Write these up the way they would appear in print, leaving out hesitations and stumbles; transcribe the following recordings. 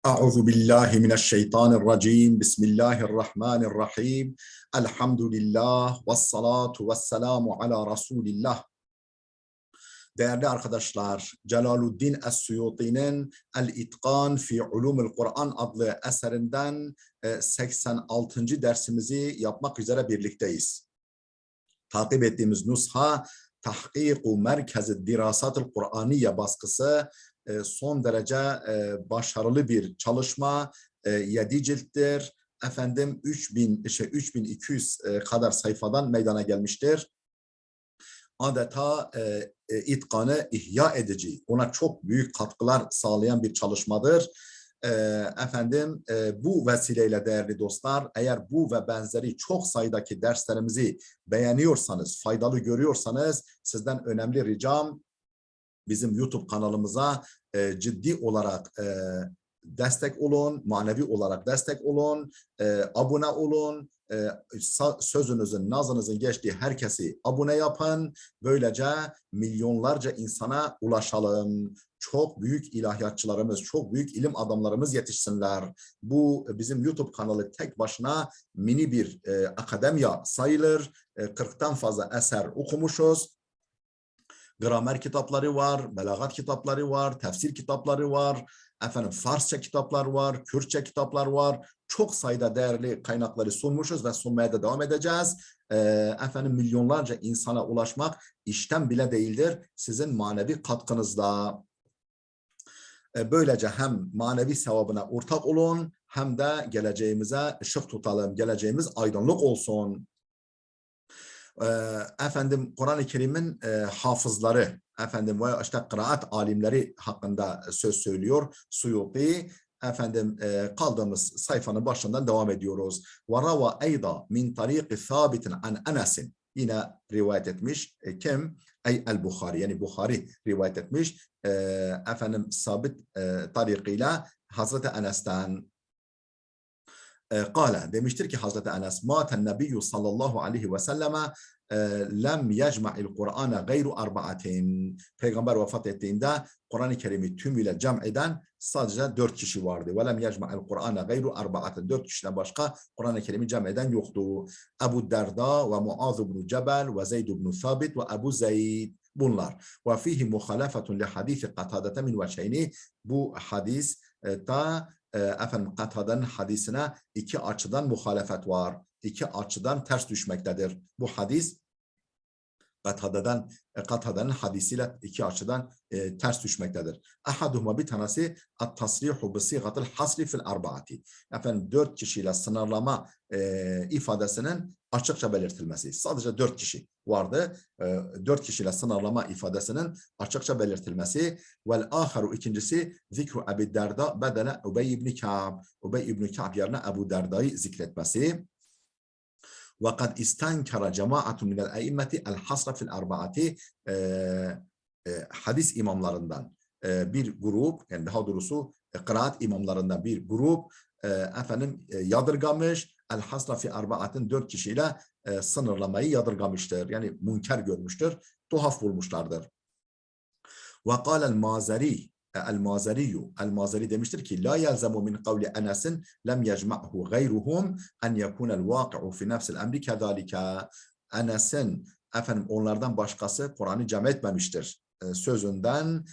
Euzu billahi mineşşeytanirracim. Bismillahirrahmanirrahim. Elhamdülillah ve salatu ve selamu ala Resulillah. Değerli arkadaşlar, Celaluddin Es-Suyuti'nin El-İtkan fi Ulumul Kur'an adlı eserinden 86. dersimizi yapmak üzere birlikteyiz. Takip ettiğimiz nusha Tahkiku Merkez-i Dirasatil Kur'aniye baskısı son derece başarılı bir çalışma. 7 cilttir. 3200 kadar sayfadan meydana gelmiştir. Adeta itkanı ihya edici, ona çok büyük katkılar sağlayan bir çalışmadır. Bu vesileyle değerli dostlar, eğer bu ve benzeri çok sayıdaki derslerimizi beğeniyorsanız, faydalı görüyorsanız sizden önemli ricam bizim YouTube kanalımıza ciddi olarak destek olun, manevi olarak destek olun, abone olun. Sözünüzün, nazınızın geçtiği herkesi abone yapın. Böylece milyonlarca insana ulaşalım. Çok büyük ilahiyatçılarımız, çok büyük ilim adamlarımız yetişsinler. Bu bizim YouTube kanalı tek başına mini bir akademiya sayılır. 40'tan fazla eser okumuşuz. Gramer kitapları var, belagat kitapları var, tefsir kitapları var, Farsça kitaplar var, Kürtçe kitaplar var. Çok sayıda değerli kaynakları sunmuşuz ve sunmaya da devam edeceğiz. Milyonlarca insana ulaşmak işten bile değildir. Sizin manevi katkınızla. Böylece hem manevi sevabına ortak olun, hem de geleceğimize ışık tutalım, geleceğimiz aydınlık olsun. Kur'an-ı Kerim'in hafızları, ve işte kıraat alimleri hakkında söz söylüyor Suyuti. Kaldığımız sayfanın başından devam ediyoruz. وَرَوَا اَيْضًا مِنْ طَرِيقِ ثَابِتٍ عَنْ اَنَسٍ. Yine rivayet etmiş. Kim? El-Bukhari. Yani Bukhari rivayet etmiş. Sabit tarikiyle Hazreti Enes'ten. Kale demiştir ki Hazreti Enes maten nebiyyü sallallahu aleyhi ve selleme lem yecma'il Kur'an'a gayru arba'atin. Peygamber vefat ettiğinde Kur'an-ı Kerim'i tümüyle cem eden sadece 4 kişi vardı. Ve lem yecma'il Kur'an'a gayru arba'atin. 4 kişiden başka Kur'an-ı Kerim'i cem eden yoktu. Ebu Derda ve Muaz ibn Cebel ve Zeyd ibn Thabit ve Ebu Zeyd. Bunlar. Ve fihi muhalefetun li hadisi Katadete min veçheyni. Bu hadis Katada'nın hadisine iki açıdan muhalefet var. İki açıdan ters düşmektedir. Bu hadis Katada'nın hadisiyle iki açıdan ters düşmektedir. Ahaduhuma bir tanesi at-tasrihu bi sigatil hasri fil arba'ati. 4 kişiyle sınırlama ifadesinin açıkça belirtilmesi. Sadece 4 kişi vardı. 4 kişiyle sınırlama ifadesinin açıkça belirtilmesi. Vel aharu ikincisi zikru Ebu Derda bedele Ubey ibn Ka'b. Ubey ibn Ka'b yerine Ebu Derda'yı zikretmesi. وَقَدْ اِسْتَنْكَرَ جَمَاعَةٌ مِنَ الْاَئِمَّةِ الْحَصْرَ فِي الْاَرْبَعَةِ. Hadis imamlarından bir grup, yani daha doğrusu kıraat imamlarından bir grup yadırgamış, el-hasra fi arba'atin 4 kişiyle sınırlamayı yadırgamıştır. Yani münker görmüştür, tuhaf bulmuşlardır. وَقَالَ الْمَازَرِي El-Mazari demiştir ki la yelzemu min kavli Enes'in lem yecma'hu gayruhum en yekunel vaki'u fi nefsil emri kedalika. Enes'in onlardan başkası Kur'an'ı cem etmemiştir sözünden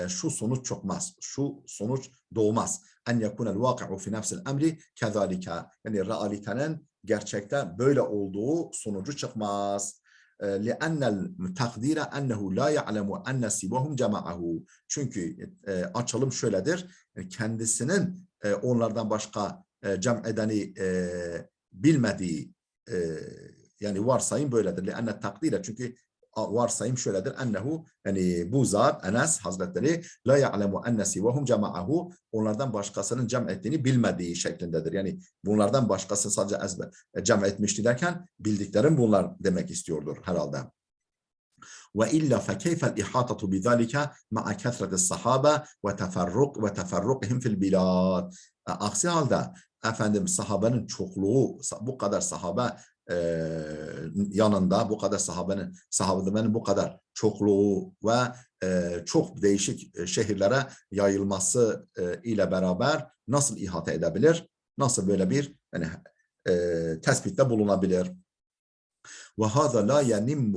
şu sonuç çıkmaz. Şu sonuç doğmaz. En yekunel vaki'u fi nefsil emri kedalika. Yani realitenin gerçekte böyle olduğu sonucu çıkmaz. لأن التقدير أنه لا يعلم أن سواهم جمعه. Çünkü açılım şöyledir. Kendisinin onlardan başka cem edeni bilmediği yani varsayım böyledir. لأن التقدير çünkü varsayım şöyledir. Ennehu yani bu zat Enes Hazretleri la ya'lemu enne sivahum cema'ahu, onlardan başkasının cem ettiğini bilmediği şeklindedir. Yani bunlardan başkası sadece cem etmişti derken bildiklerim bunlar demek istiyordur herhalde. Ve illa fe keyfel ihatatu bizalika ma'a kesretis sahabe ve teferrukihim fil bilad. Aksi halde sahabenin çokluğu, bu kadar sahabe yanında bu kadar sahabenin bu kadar çokluğu ve çok değişik şehirlere yayılması ile beraber nasıl ihate edebilir? Nasıl böyle bir yani, tespitte bulunabilir? وهذا لا ينم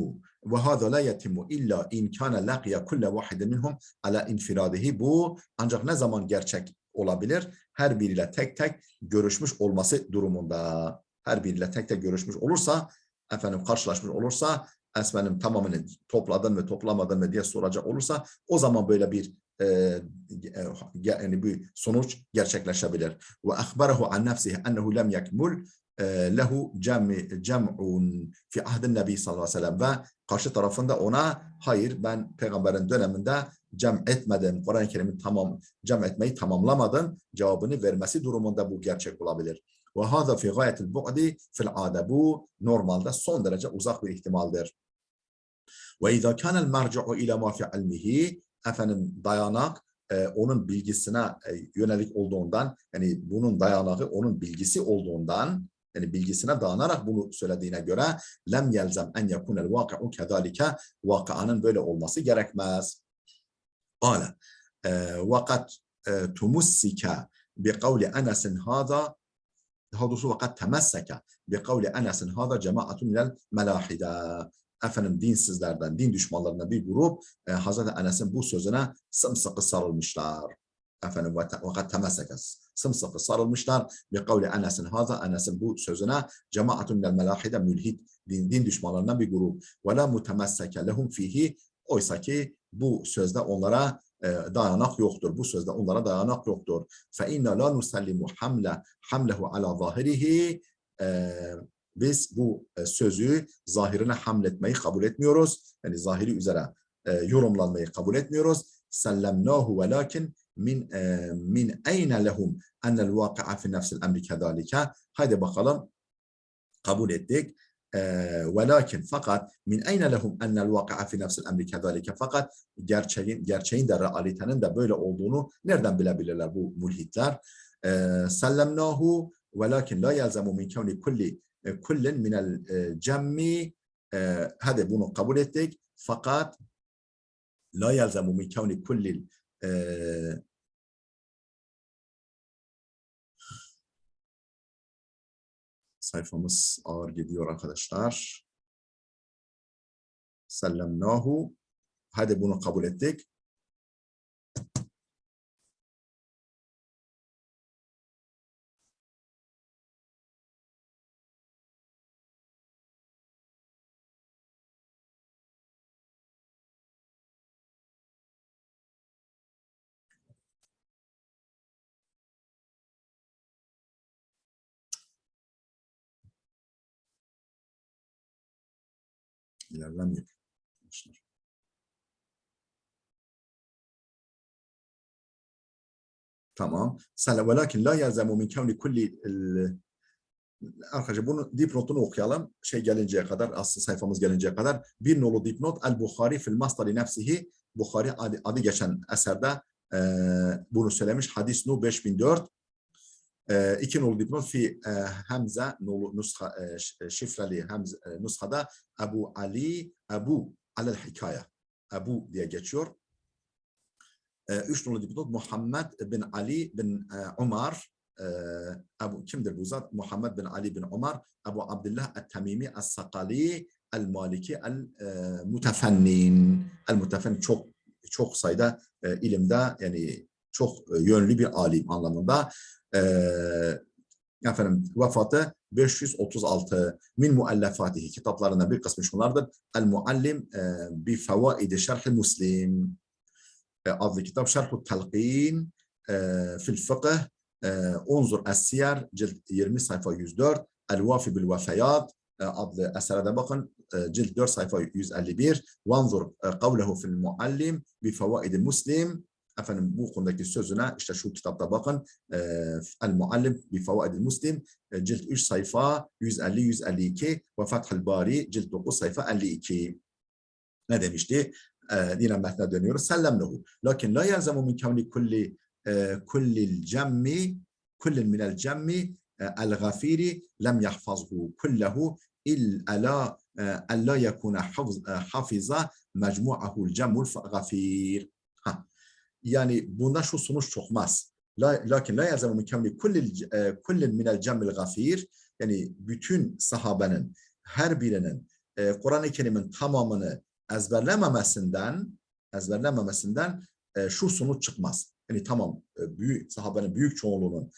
وهذا لا يتم إلا إن كان لقي كل واحد منهم على infiradihi. Bu ancak ne zaman gerçek olabilir? Her biriyle tek tek görüşmüş olması durumunda. Her biriyle tek tek görüşmüş olursa, karşılaşmış olursa, tamamını topladın mı toplamadın mı diye soracak olursa, o zaman böyle bir yani bir sonuç gerçekleşebilir. Ve ahbarahu an nefsihi ennehu lem yekmul lehu cem'un fi ahdin nebi sallallahu aleyhi ve sellem, ve karşı tarafında ona hayır ben peygamberin döneminde cem etmedim, Kur'an-ı Kerim'i cem etmeyi tamamlamadım cevabını vermesi durumunda bu gerçek olabilir. Ve hâzâ fi gâyetil bu'di fil âde, bu normalde son derece uzak bir ihtimaldir. Ve izâ kânel merci'u ilâ mâ fi ilmihi, dayanak onun bilgisine yönelik olduğundan, yani bunun dayanağı onun bilgisi olduğundan, yani bilgisine dayanarak bunu söylediğine göre lem yelzem en yekunel vaki'u kezalike, vakianın böyle olması gerekmez. Kâle vakat tumussike bi kavli Enes'in hâzâ vakat temesseke bi kavli Enes'in hâzâ cemaatun minel melâhide. Dinsizlerden, din düşmanlarından bir grup Hazreti Enes'in bu sözüne sımsıkı sarılmışlar. Vakat temesseke, sımsıkı sarılmışlar. Bi kavli Enes'in hâzâ, Enes'in bu sözüne cemaatun minel melâhide, mülhid, din düşmanlarından bir grup. Ve la mutemesseke lehum fihi, oysa ki bu sözde onlara dayanak yoktur. Bu sözde onlara dayanak yoktur. Fe inna la nusallimu hamlehu ala zahirihi, biz bu sözü zahirine hamletmeyi kabul etmiyoruz. Yani zahiri üzere yorumlanmayı kabul etmiyoruz. Sellemnahu velakin min eyne lehum enel vaki'a fi nefsil emri kezalike. Haydi bakalım, kabul ettik. Velakin, fakat min eyne lehum enel vaki'a fi nefsil emri kezalike, fakat gerçeğin de realitenin de böyle olduğunu nereden bilebilirler bu mulhitler? Sellemnahu velakin la yelzemu min kevni kullin minel cemmi, hadi bunu kabul ettik, fakat la yelzemu min kevni kullil sayfamız ağır gidiyor arkadaşlar. Sellemnahu, hadi bunu kabul ettik. İlerlemiyor. Tamam. Velakin la yelzemu min kevni kulli, arkadaşlar bunu dipnotunu okuyalım. Gelinceye kadar, asıl sayfamız gelinceye kadar. Bir nolu dipnot. El-Bukhari fil masdari nefsihi. Bukhari adı geçen eserde bunu söylemiş. Hadis nu 5004. İki nolu dipnot fi Hamze nolu nuskha, şifreli Hamze nuskada Ebu alel hikaye. Ebu diye geçiyor. Üç nolu dipnot Muhammed bin Ali bin Umar. Kimdir bu zat? Muhammed bin Ali bin Umar Ebu Abdullah el-Temimi el-Sakali el-Maliki el-Mutefennin. El-Mutefennin, çok sayıda ilimde, yani çok yönlü bir alim anlamında. Vefatı 536. Min muallefatihi, kitaplarından bir kısmı şunlardır. El-Muallim bi fevaidi şerh Müslim adlı kitap. Şerh-u telqin fil fıkıh. Unzur Es-Siyer cilt 20 sayfa 104. El-Vafi bil Vefayat adlı esere de bakın, cilt 4 sayfa 151. Vanzur kavlehu fil muallim bi fevaidi Müslim. Bu konudaki sözüne işte şu kitapta bakın. El-Muallim bi fevaidi Müslim cilt 3 sayfa 150-152 ve Fathul Bari cilt 9 sayfa 52. Ne demişti? Yine metne dönüyoruz. Sellemnehu. Lakin la yelzemu min kevni kullil cemmi, kullin minel cemmi el-gafiri lem yahfazhu kullehu ألا ألا يكون حافظ مجموعه الجم الغفير. Yani bundan şu sonuç çıkmaz. Lakin la yelzemu min kevni kullin minel cem'il gafir, yani bütün sahabenin her birinin Kur'an-ı Kerim'in tamamını ezberlememesinden şu sonuç çıkmaz. Yani tamam, sahabenin büyük çoğunluğunun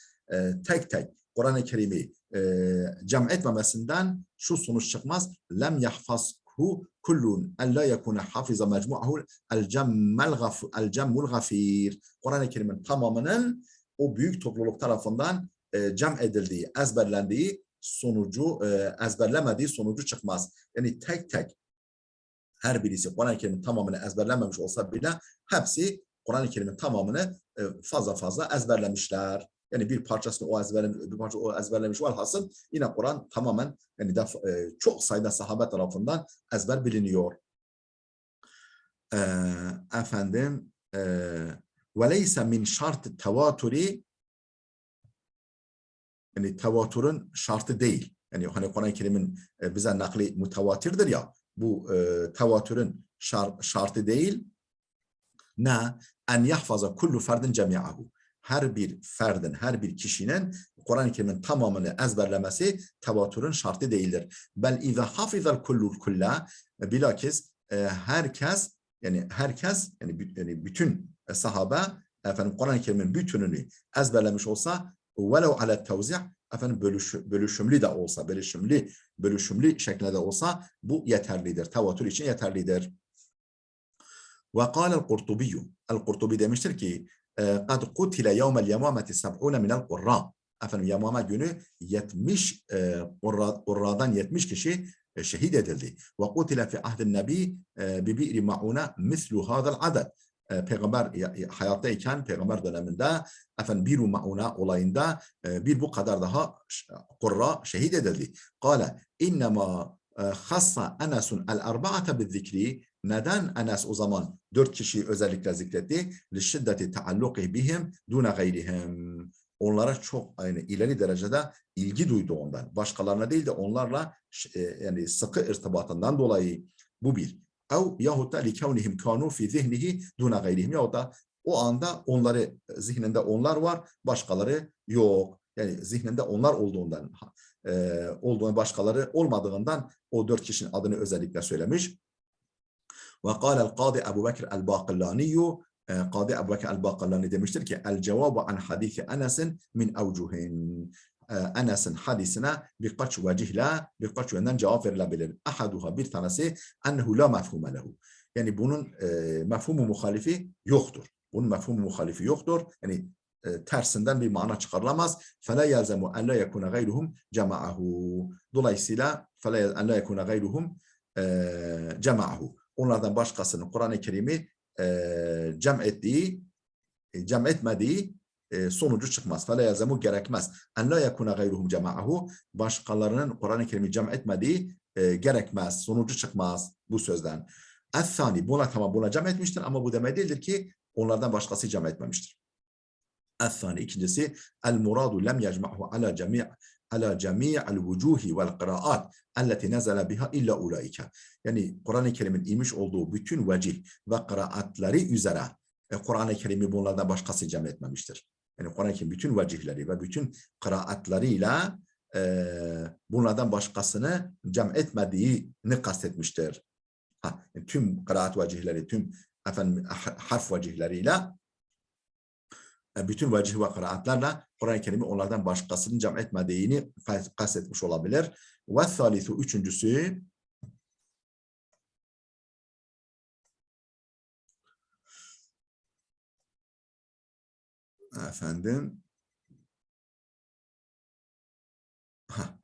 tek tek Kur'an-ı Kerim'i cem etmemesinden şu sonuç çıkmaz. Lem yahfazhu kullun en la yekune hafiza mecmu'ahu el cemmul gafir. Kur'an-ı Kerim'in tamamının o büyük topluluk tarafından cem edildiği, ezberlendiği sonucu, ezberlemediği sonucu çıkmaz. Yani tek tek her birisi Kur'an-ı Kerim'in tamamını ezberlememiş olsa bile hepsi Kur'an-ı Kerim'in tamamını fazla ezberlemişler. Yani bir parçasını o ezberlemiş valhasıl yine Kur'an tamamen, yani çok sayıda sahabe tarafından ezber biliniyor. Efendim وَلَيْسَ مِنْ شَرْطِ tevaturi, yani tevatürün şartı değil. Yani hani Kur'an-ı Kerim'in bize nakli mütevatirdir ya, bu tevatürün şartı değil. Ne? En yahfaza kullu ferdin cemi'ahu. Her bir ferdin, her bir kişinin Kur'an-ı Kerim'in tamamını ezberlemesi tevatürün şartı değildir. Bel izâ hafizal kullul kulla, bilakis herkes yani bütün sahabe Kur'an-ı Kerim'in bütününü ezberlemiş olsa velev ala tevzi' bölüşümlü de olsa, bölüşümlü şeklinde de olsa bu yeterlidir. Tevatür için yeterlidir. Ve kâlel Kurtubiyyü. El-Kurtubi demiştir ki kad kutile yevmel yemâmeti seb'ûne minel kurra. Yemame günü 70 kurradan 70 kişi şehit edildi. Ve kutile fi ahdin nebi bi bi'ri ma'una mislu hadal adad. Peygamber hayattayken, peygamber döneminde Biru Mauna olayında bir bu kadar daha kurra şehit edildi. Kâle innema hassa Enes'un el-arba'ate bizzikri. Neden Enes o zaman 4 kişiyi özellikle zikretti? Li'şiddeti ta'alluqi bihim duna gayrihim. Onlara çok ileri derecede ilgi duydu ondan. Başkalarına değil de onlarla yani sıkı irtibatından dolayı. Bu bir. Yahut da likevnihim kanu fi zihnihi duna gayrihim. Yahut da o anda zihninde onlar var, başkaları yok. Yani zihninde onlar olduğundan başkaları olmadığından o 4 kişinin adını özellikle söylemiş. Ve kâlel Kâdi Ebu Bekir el-Bâkillâniyyü, Kâdi Ebu Bekir el-Bâkillâni demiştir ki el-cevâbu an hadîsi Enes'in min evcuhin. Enes'in hadisine birkaç yönden cevap verilebilir. Ahaduha, bir tanesi ennehu la mefhume lehu. Yani bunun mefhumu muhalifi yoktur. Bunun mefhumu muhalifi yoktur. Yani tersinden bir mana çıkarılamaz. فَلَا يَلْزَمُ اَنْ لَا يَكُونَ غَيْرُهُمْ جَمَعَهُ. Dolayısıyla اَنْ لَا يَكُونَ غَيْرُهُمْ جَمَعَهُ. Onlardan başkasının Kur'an-ı Kerim'i cem etmediği sonucu çıkmaz. فَلَا يَلْزَمُ gerekmez. اَنْ لَا يَكُونَ غَيْرُهُمْ جَمَعَهُ. Başkalarının Kur'an-ı Kerim'i cem etmediği gerekmez. Sonucu çıkmaz bu sözden. Es-sani, buna cem etmiştir ama bu demek değildir ki onlardan başkası cem etmemiştir. Es-sani, ikincisi el-muradu lem yecma'hu ala cemi'al vucuhi vel kıraat elleti nezele biha illa ulaike. Yani Kur'an-ı Kerim'in inmiş olduğu bütün vecih ve kıraatları üzere Kur'an-ı Kerim'i bunlardan başkası cem etmemiştir. Yani Kur'an-ı Kerim bütün vecihleri ve bütün kıraatlarıyla bunlardan başkasını cem etmediğini kastetmiştir. Yani tüm kıraat vecihleri, tüm harf vecihleriyle, bütün vecih ve kıraatlarla Kur'an-ı Kerim'i onlardan başkasının cem etmediğini kastetmiş olabilir. Ve thalithu, üçüncüsü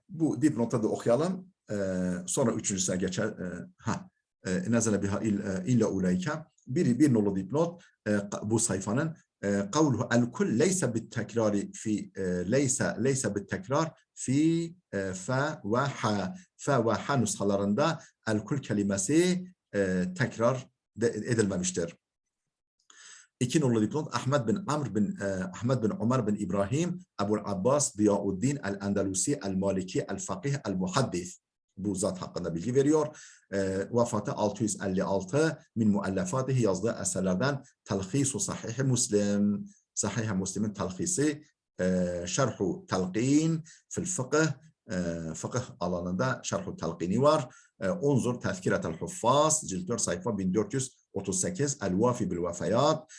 bu dipnotta da okuyalım. Sonra üçüncüsüne geçer. Nezele biha illa uleyke. Bir nolu dipnot bu sayfanın kavluhu el-kull leyse bit-tekrari fi leyse bit-tekrar fi fa ve ha nüshalarında el-kull kelimesi tekrar edilmemiştir. 2 nolu dipnot Ahmed bin Ömer bin İbrahim Ebu'l Abbas Diyauddin el-Endalusi el-Maliki el-Fakih el-Muhaddis. bu zat hakkında bilgi veriyor. Vefatı 656, min muallafatihi yazdığı eserlerden Telhis-u Sahih-i Müslim, Sahih-i Müslim'in telhisi, Şerh-u Telqin fil fıkıh, fıkıh alanında Şerh-u Telqini var. Unzur Tezkiretel Huffaz, cilt 4 sayfa 1438, El-Vafi bil Vefayat,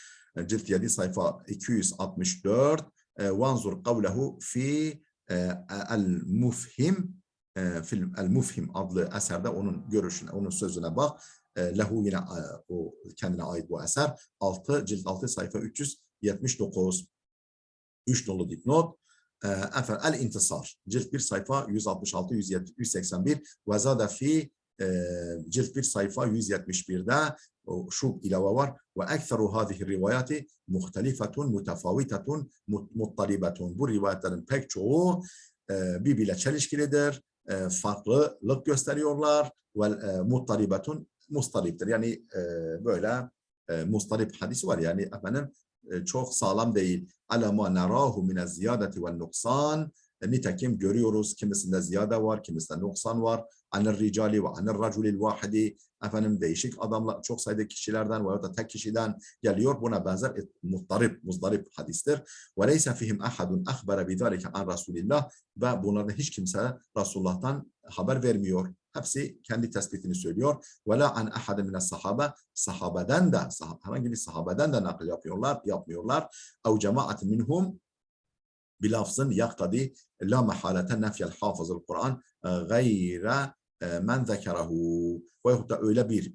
cilt 7 sayfa 264, Vanzur kavlehu fi El-Mufhim, El-Mufhim adlı eserde onun görüşüne, onun sözüne bak. Lehu yine o kendine ait bu eser. 6 cilt 6 sayfa 379. 3 nolu dipnot. El-İntisar. Cilt 1 sayfa 166 181 ve zada fi cilt 1 sayfa 171'de şu ilave var. Ve ekseru hâzihi rivayati muhtelifetun mutefavitetun muttalibetun. Bu rivayetlerin pek çoğu birbiriyle çelişkilidir. Farklılık gösteriyorlar ve muttalibetun mustaliptir. Yani böyle mustalip hadisi var, yani efendim çok sağlam değil. Alama narahu mine ziyadeti ve nuksan. Nitekim görüyoruz kimisinde ziyade var, kimisinde nuksan var. Anir ricali ve anir raculil vahidi. Efendim değişik adamlar, çok sayıda kişilerden veya da tek kişiden geliyor. Buna benzer muzdarip hadistir. Ve leyse fihim ahadun akhbara bidalike an Rasulillah. Ve bunlarda hiç kimse Resulullah'tan haber vermiyor. Hepsi kendi tespitini söylüyor. Ve la an ahadin mine sahabe. Sahabeden de, herhangi bir sahabeden de nakil yapmıyorlar. Ev cemaatin minhum bilafzın yaktadi la mehaleten nefyel hafızıl Kur'an gayre men zekerahu. Veyahut da öyle bir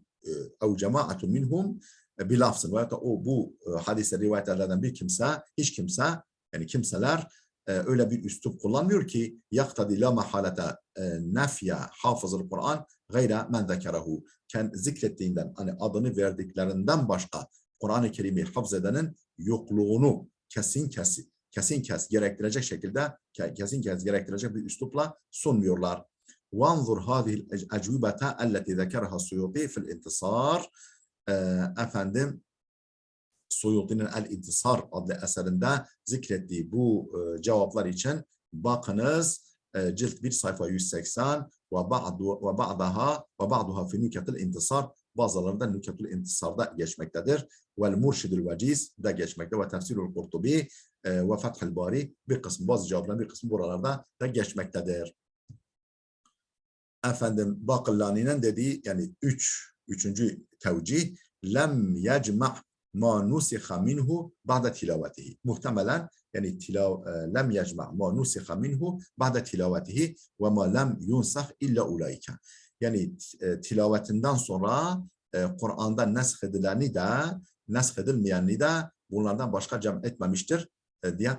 ev cemaatun minhum bilafzın veyahut da o bu hadise rivayetlerden bir kimse, hiç kimse, yani kimseler öyle bir üslup kullanmıyor ki yaktadi la mehalete nefye hafızıl Kur'an gayre men zekerahu. Zikrettiğinden, hani adını verdiklerinden başka Kur'an-ı Kerim'i hafzedenin yokluğunu kesin gerektirecek şekilde, kesin gerektirecek bir üslupla sunmuyorlar. وانظر هذه الأجوبة التي ذكرها السيوطي في الانتصار. Efendim Suyuti'nin El-İntisar adlı eserinde zikrettiği bu cevaplar için bakınız cilt 1 sayfa 180 ve ba'daha fi nüketil intisar, bazılarında nüketil intisarda geçmektedir. Vel murşidül veciz de geçmekte ve tefsirul Kurtubi ve Fethül Bari bir kısmı, bazı cevapların bir kısmı buralarda da geçmektedir. Efendim Bakillani'nin dediği, yani üçüncü tevcih, lem yecma' ma nusiha minhu ba'de tilavetihi. Muhtemelen yani lem yecma' ma nusiha minhu ba'de tilavetihi ve ma lem yunsah illa ulaike. Yani tilavetinden sonra Kur'an'da nesh edileni de nesh edilmeyeni de bunlardan başka cem etmemiştir diye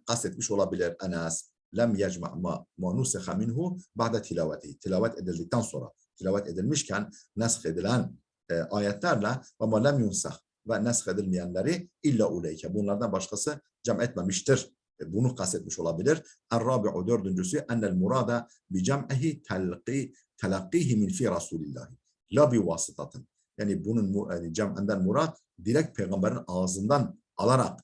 kastetmiş olabilir Enes. Lem yecma' ma nusiha minhu ba'de tilavetihi. Tilavet edildikten sonra, tilavet edilmişken nesh edilen ayetlerle ve ma lem yunsah ve nesh edilmeyenleri illa uleyke. Bunlardan başkası cem etmemiştir. Bunu kastetmiş olabilir. Er-Rabi'u dördüncüsü ennel murada bi cem'ihi telakkihi min fi Rasulillahi. La bi vasıtatın. Yani bunun yani cem'enden murad direkt peygamberin ağzından alarak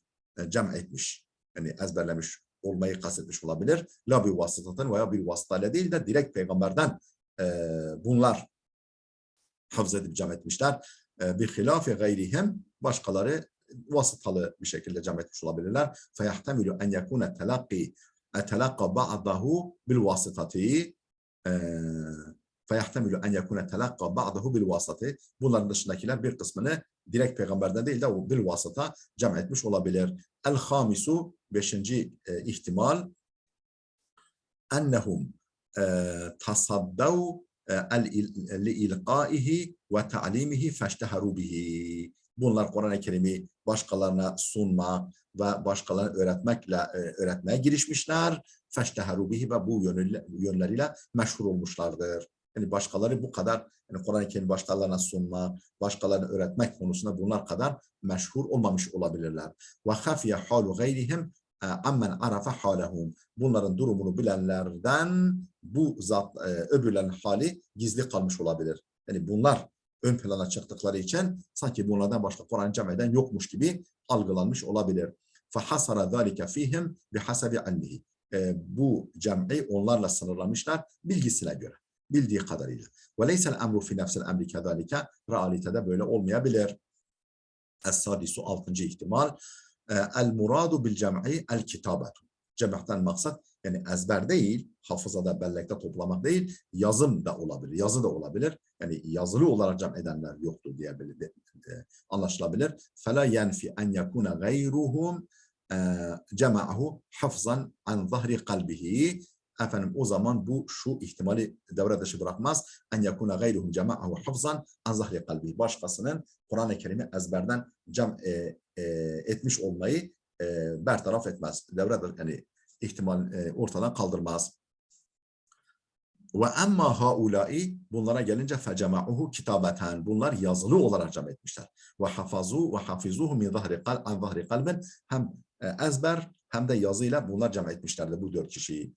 cem etmiş. Yani ezberlemiş olmayı kastetmiş olabilir. La bi vasıtatın veya bir vasıtayla değil de direkt peygamberden bunlar hafız edip cem etmişler. Bir hilafi gayrihim, başkaları vasıtalı bir şekilde cem etmiş olabilirler. Feyahtemilu en yekune telakka ba'dahu bil vasıtati. Feyahtemilu en yekune telakka ba'dahu bil vasıtati. Bunların dışındakiler bir kısmını direkt peygamberden değil de o bil vasıta cem etmiş olabilir. El-hamisu, beşinci ihtimal, ennehum tasaddav li'ilqaihi ve ta'limihi feşteharu bihi. Bunlar Kur'an-ı Kerim'i başkalarına sunmak ve başkalarına öğretmeye girişmişler. Feşteharu bihi ve bu yönleriyle meşhur olmuşlardır. Yani başkaları bu kadar, yani Kur'an-ı Kerim'i başkalarına sunmak, başkalarına öğretmek konusunda bunlar kadar meşhur olmamış olabilirler. Ve hafiye halu gayrihim ammen arafa halehum. Bunların durumunu bilenlerden bu zat öbürlerin hali gizli kalmış olabilir. Yani bunlar ön plana çıktıkları için sanki bunlardan başka Kur'an cem eden yokmuş gibi algılanmış olabilir. فَحَسَرَ ذَٰلِكَ ف۪يهِمْ بِحَسَبِ عَلْمِهِ. Bu cem'i onlarla sınırlamışlar bilgisine göre. bildiği kadarıyla. Ve leysel emru fi nefsil emri kezalike, realitede böyle olmayabilir. Es-sadisu 6. ihtimal. El muradu bil cem'i el kitabetu. Cem'ten maksat yani ezber değil, hafızada, bellekte toplamak değil, yazım da olabilir, yazı da olabilir. Yani yazılı olarak cem edenler yoktur diye anlaşılabilir. فَلَا يَنْفِ أَنْ يَكُونَ غَيْرُهُمْ cema'ahu hafzan an zahri kalbihi. Efendim o zaman bu şu ihtimali devre dışı bırakmaz. En yakuna gayruhum cema'ahu hafzan an zahri kalbihi. Başkasının Kur'an-ı Kerim'i ezberden cem etmiş olmayı bertaraf etmez. Devre dışı yani ihtimal ortadan kaldırmaz. Ve emma haulai, bunlara gelince fecema'uhu kitabeten, bunlar yazılı olarak cem etmişler. Ve hafizuhu min zahri kalbin, hem ezber hem de yazıyla bunlar cem etmişlerdi bu 4 kişiyi.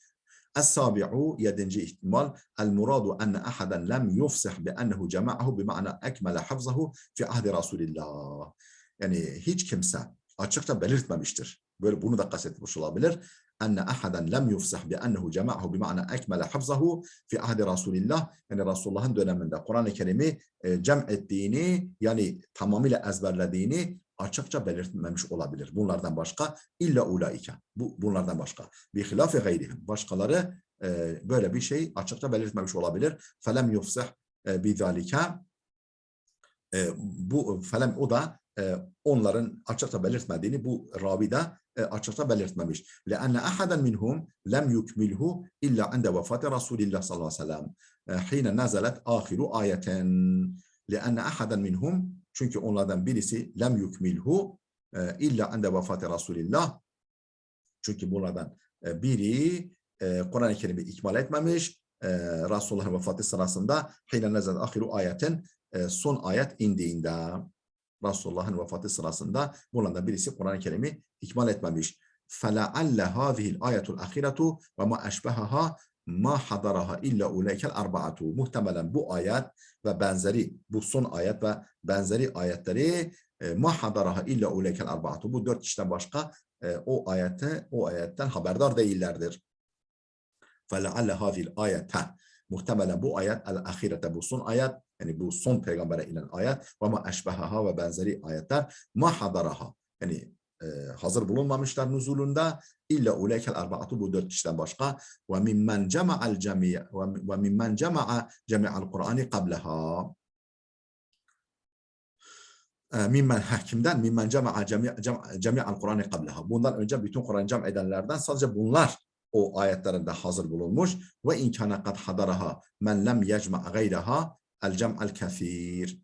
Es-sabi'u 7. ihtimal. El-muradu enne ahaden lem yufsih bi ennehu cema'ahu bi ma'na ekmele hafzahu fi ahdi Resulillah. Yani hiç kimse açıkça belirtmemiştir. Böyle bunu da kastetmiş olabilir. Enne ahaden lem yufsih bi ennehu cema'ahu bi ma'na ekmele hafzahu fi ahdi Resulillah. Yani Resulullah'ın döneminde Kur'an-ı Kerim'i cem ettiğini, yani tamamıyla ezberlediğini açıkça belirtmemiş olabilir. Bunlardan başka illa ulaike. Bunlardan başka. Bi hilafi gayrihim. Başkaları böyle bir şey açıkça belirtmemiş olabilir. Felem yufsih bi zalike. Bu felem, o da onların açıkça belirtmediğini bu ravi de açıkça belirtmemiş. لأن أحدا منهم لم يكمله إلا عند وفاة رسول الله صلى الله عليه وسلم حين نزلت آخر آية. لأن أحدا منهم, çünkü onlardan birisi lem yukmilhu illa inde vefati Resulillah, çünkü bunlardan biri Kur'an-ı Kerim'i ikmal etmemiş. Resulullah'ın vefatı sırasında hine nezet ahiru ayetin, son ayet indiğinde, Resulullah'ın vefatı sırasında bunlardan birisi Kur'an-ı Kerim'i ikmal etmemiş. فَلَعَلَّ هَذِهِ الْآيَةُ الْأَخِيرَةُ وَمَا أَشْبَهَهَا ma hadaraha illa uleykel arba'atu. Muhtemelen bu ayet ve benzeri, bu son ayet ve benzeri ayetleri ma hadaraha illa uleykel arba'atu. Bu 4 kişiden başka o ayetten haberdar değillerdir. فَلَعَلَّ هَذِهِ الْآيَةَ, muhtemelen bu ayet el-ahirete, bu son ayet, yani bu son peygambere inen ayet ve ma eşbehaha ve benzeri ayetler ma hadaraha, yani hazır bulunmamışlar nuzulunda illa uleykel arba'atu, bu 4 kişiden başka ve mimmen cema'al cemi' ve mimmen cema'a cemi'al Kur'an'ı qablaha. Kimden? Mimmen cema'a cemi'al Kur'an'ı qablaha. Bundan önce bütün Kur'an'ı cem edenlerden sadece bunlar o ayetlerinde hazır bulunmuş. Ve inkâne kad hadaraha men lem yecma' gayraha el cem'al kefir.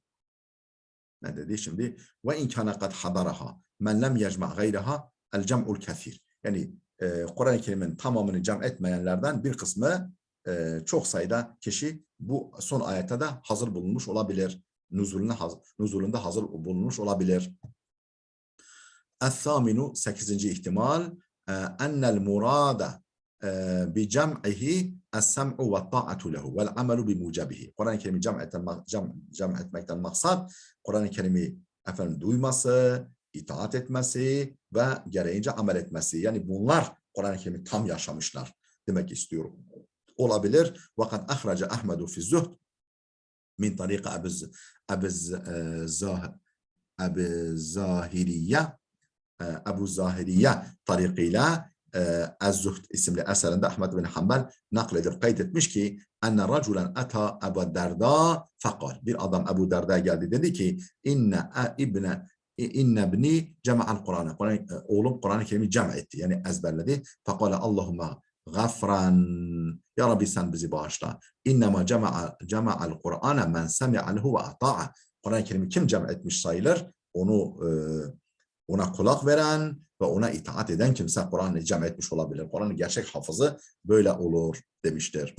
Ne dedi şimdi? Ve inkâne kad hadaraha men lem yecma' gayraha el cem'ul kefir. Yani Kur'an-ı Kerim'in tamamını cem etmeyenlerden bir kısmı, çok sayıda kişi bu son ayette de hazır bulunmuş olabilir. Nuzulunda hazır bulunmuş olabilir. Es-saminu 8. ihtimal. Ennel murada bi cem'ihi es-sem'u ve ta'atu lehu vel amelu bi mucabihi. Kur'an-ı Kerim'i cem etmekten maksat Kur'an-ı Kerim'i duyması, itaat etmesi ve gereğince amel etmesi. Yani bunlar Kur'an-ı Kerim'i tam yaşamışlar demek istiyorum. Olabilir. Vakat ahraca Ahmedu fi zuhd min tarika Ebu Zahiriye tarikıyla Ez-Zuhd isimli eserinde Ahmed bin Hanbel nakledip kaydetmiş ki enne raculen ata Ebu Derda fekal, bir adam Ebu Derda geldi, dedi ki inne ibni cema'al Kur'an'ı, oğlum Kur'an-ı Kerim'i cem etti, yani ezberledi. Fekale Allahümme gafran, ya Rabbi sen bizi bağışla. İnnema cema'al Kur'an'a men semi'alehu ve ata'a. Kur'an-ı Kerim'i kim cem etmiş sayılır? Ona kulak veren ve ona itaat eden kimse Kur'an'ı cem etmiş olabilir. Kur'an'ın gerçek hafızı böyle olur demiştir.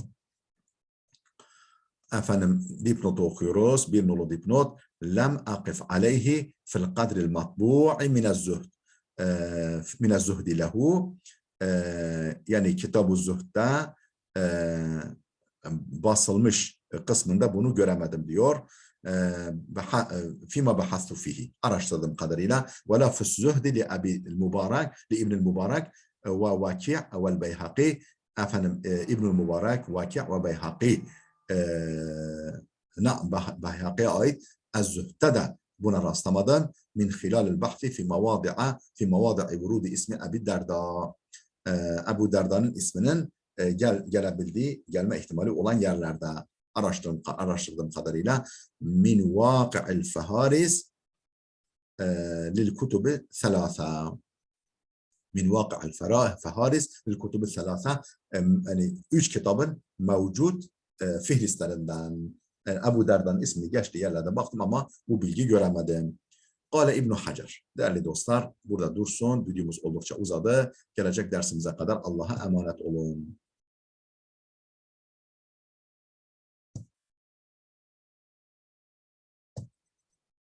Dipnotu okuyoruz. Bir nolu dipnot. Lem akif aleyhi fil kadril matbu'i minez-zuhdi lehu. Yani Kitab-ı Zuhd'da basılmış kısmında bunu göremedim diyor. Fima bahastu fihi, araştırdığım kadarıyla ve la fü's-zuhdi li İbn-i Mübarek ve Vaki' ve Beyhaqi. İbn-i Mübarek, Vaki' ve Beyhaqi Beyhaki'ye ait Ez-Zühd'de de buna rastlamadım. Min hilalil bahthi fi mavadi'i vurudi ismi Ebi Derda. Ebu Derda'nın isminin gelebildiği, gelme ihtimali olan yerlerde araştırdığım kadarıyla min vaki'il feharis lil kutubi thelâthâ. Min vaki'il feharis lil kutubi thelâthâ. Yani 3 kitabın mevcut fihrislerinden. Yani Ebu Derda'nın ismini geçtiği yerlerde baktım ama bu bilgi göremedim. Kale İbn Hacer. Değerli dostlar, burada dursun. Videomuz oldukça uzadı. Gelecek dersimize kadar Allah'a emanet olun.